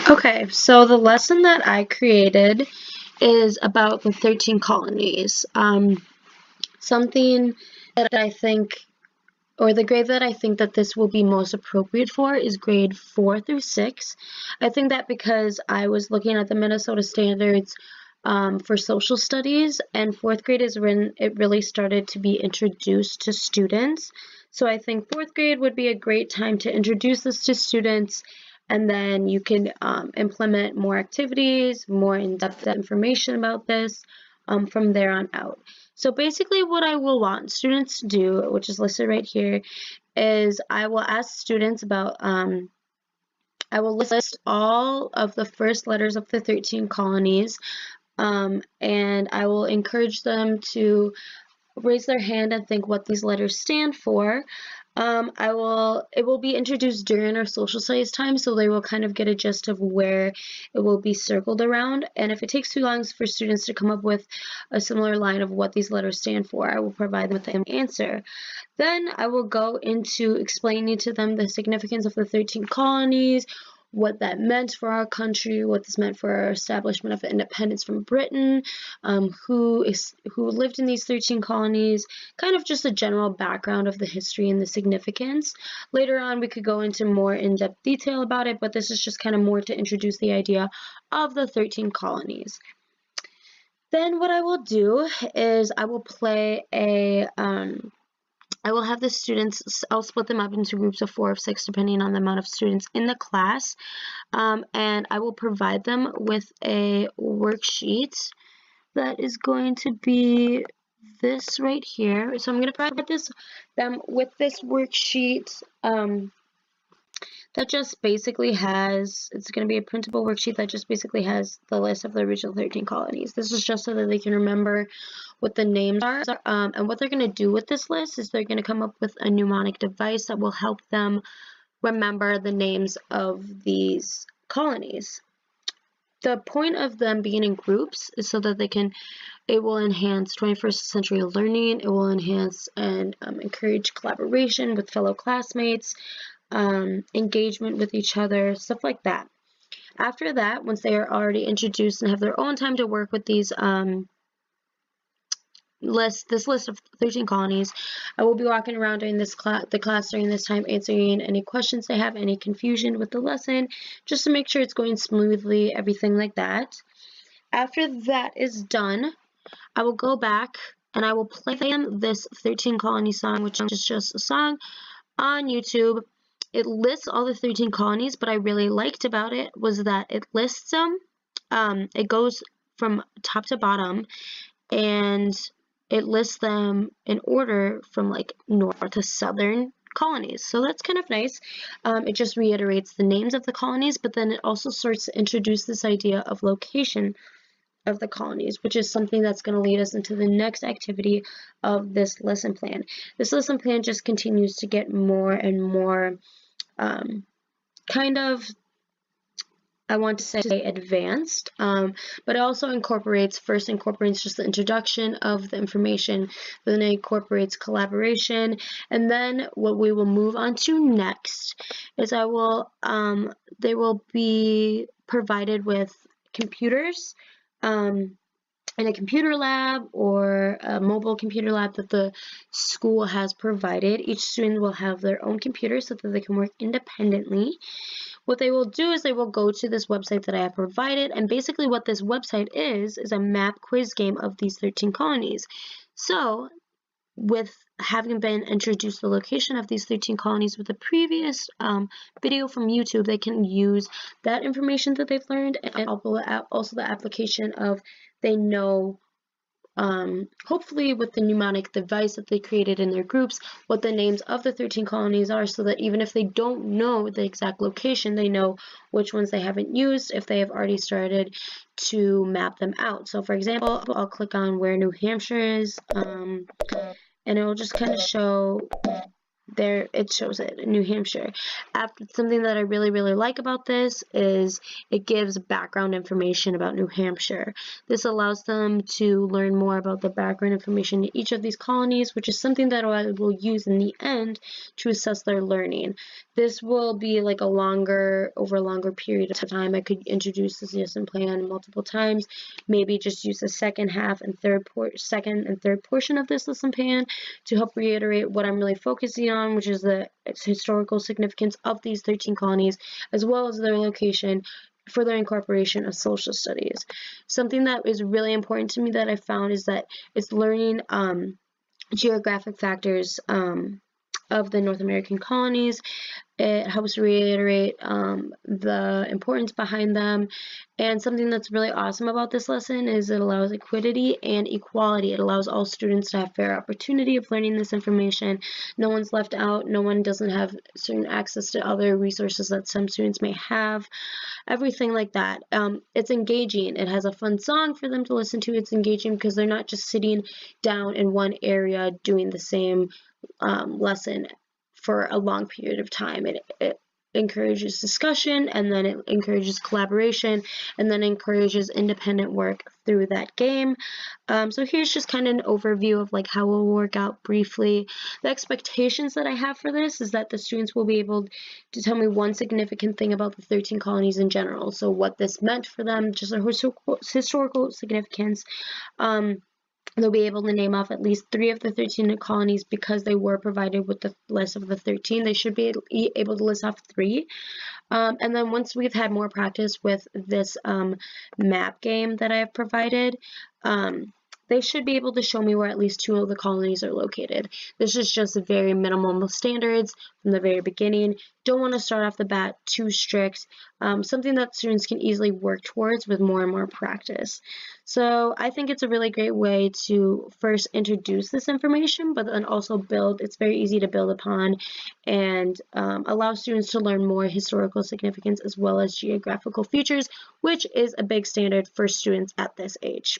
Okay, so the lesson that I created is about the 13 colonies. Something that I think, or the grade that I think that this will be most appropriate for is grade 4 through 6. I think that because I was looking at the Minnesota standards for social studies, and fourth grade is when it really started to be introduced to students. So I think fourth grade would be a great time to introduce this to students, and then you can implement more activities, more in-depth information about this from there on out. So basically what I will want students to do, which is listed right here, is I will ask students about, I will list all of the first letters of the 13 colonies, and I will encourage them to raise their hand and think what these letters stand for. It will be introduced during our social studies time, so they will kind of get a gist of where it will be circled around. And if it takes too long for students to come up with a similar line of what these letters stand for, I will provide them with an answer. Then I will go into explaining to them the significance of the 13 colonies, what that meant for our country, what this meant for our establishment of independence from Britain, who lived in these 13 colonies, kind of just a general background of the history and the significance. Later on, we could go into more in-depth detail about it, but this is just kind of more to introduce the idea of the 13 colonies. Then what I will do is I will play I will have the students, I'll split them up into groups of 4 or 6 depending on the amount of students in the class, and I will provide them with a worksheet that is going to be this right here. So I'm going to provide them with this worksheet that just basically has, it's going to be a printable worksheet that just basically has the list of the original 13 colonies. This is just so that they can remember what the names are, and what they're going to do with this list is they're going to come up with a mnemonic device that will help them remember the names of these colonies. The point of them being in groups is so that it will enhance 21st century learning, it will enhance and encourage collaboration with fellow classmates, engagement with each other, stuff like that. After that, once they are already introduced and have their own time to work with these this list of 13 colonies, I will be walking around during the class during this time, answering any questions they have, any confusion with the lesson, just to make sure it's going smoothly, everything like that. After that is done, I will go back and I will play them this 13 colony song, which is just a song on YouTube. It lists all the 13 colonies, but I really liked about it was that it lists them. It goes from top to bottom, and it lists them in order from like north to southern colonies. So that's kind of nice. It just reiterates the names of the colonies, but then it also starts to introduce this idea of location of the colonies, which is something that's going to lead us into the next activity of this lesson plan. This lesson plan just continues to get more and more kind of, I want to say advanced, but it also incorporates just the introduction of the information, then it incorporates collaboration, and then what we will move on to next is they will be provided with computers, in a computer lab or a mobile computer lab that the school has provided. Each student will have their own computer so that they can work independently. What they will do is they will go to this website that I have provided, and basically what this website is a map quiz game of these 13 colonies. So, with having been introduced the location of these 13 colonies with a previous video from YouTube, they can use that information that they've learned and also the application of they know, hopefully with the mnemonic device that they created in their groups, what the names of the 13 colonies are, so that even if they don't know the exact location, they know which ones they haven't used if they have already started to map them out. So for example, I'll click on where New Hampshire is, and it will just kind of show there it shows it in New Hampshire. Something that I really like about this is it gives background information about New Hampshire. This allows them to learn more about the background information in each of these colonies, which is something that I will use in the end to assess their learning. This will be like over a longer period of time. I could introduce this lesson plan multiple times, maybe just use the second and third portion of this lesson plan to help reiterate what I'm really focusing on, which is the historical significance of these 13 colonies, as well as their location for their incorporation of social studies. Something that is really important to me that I found is that it's learning geographic factors of the North American colonies. It helps reiterate the importance behind them. And something that's really awesome about this lesson is it allows equity and equality. It allows all students to have fair opportunity of learning this information. No one's left out. No one doesn't have certain access to other resources that some students may have. Everything like that. It's engaging. It has a fun song for them to listen to. It's engaging because they're not just sitting down in one area doing the same lesson for a long period of time. It encourages discussion, and then it encourages collaboration, and then encourages independent work through that game. So here's just kind of an overview of like how it will work out briefly. The expectations that I have for this is that the students will be able to tell me one significant thing about the 13 colonies in general. So what this meant for them, just a historical significance. They'll be able to name off at least 3 of the 13 colonies because they were provided with the list of the 13. They should be able to list off 3. And then once we've had more practice with this map game that I have provided, they should be able to show me where at least 2 of the colonies are located. This is just very minimal standards from the very beginning. Don't want to start off the bat too strict. Something that students can easily work towards with more and more practice. So I think it's a really great way to first introduce this information, but then also build. It's very easy to build upon and allow students to learn more historical significance as well as geographical features, which is a big standard for students at this age.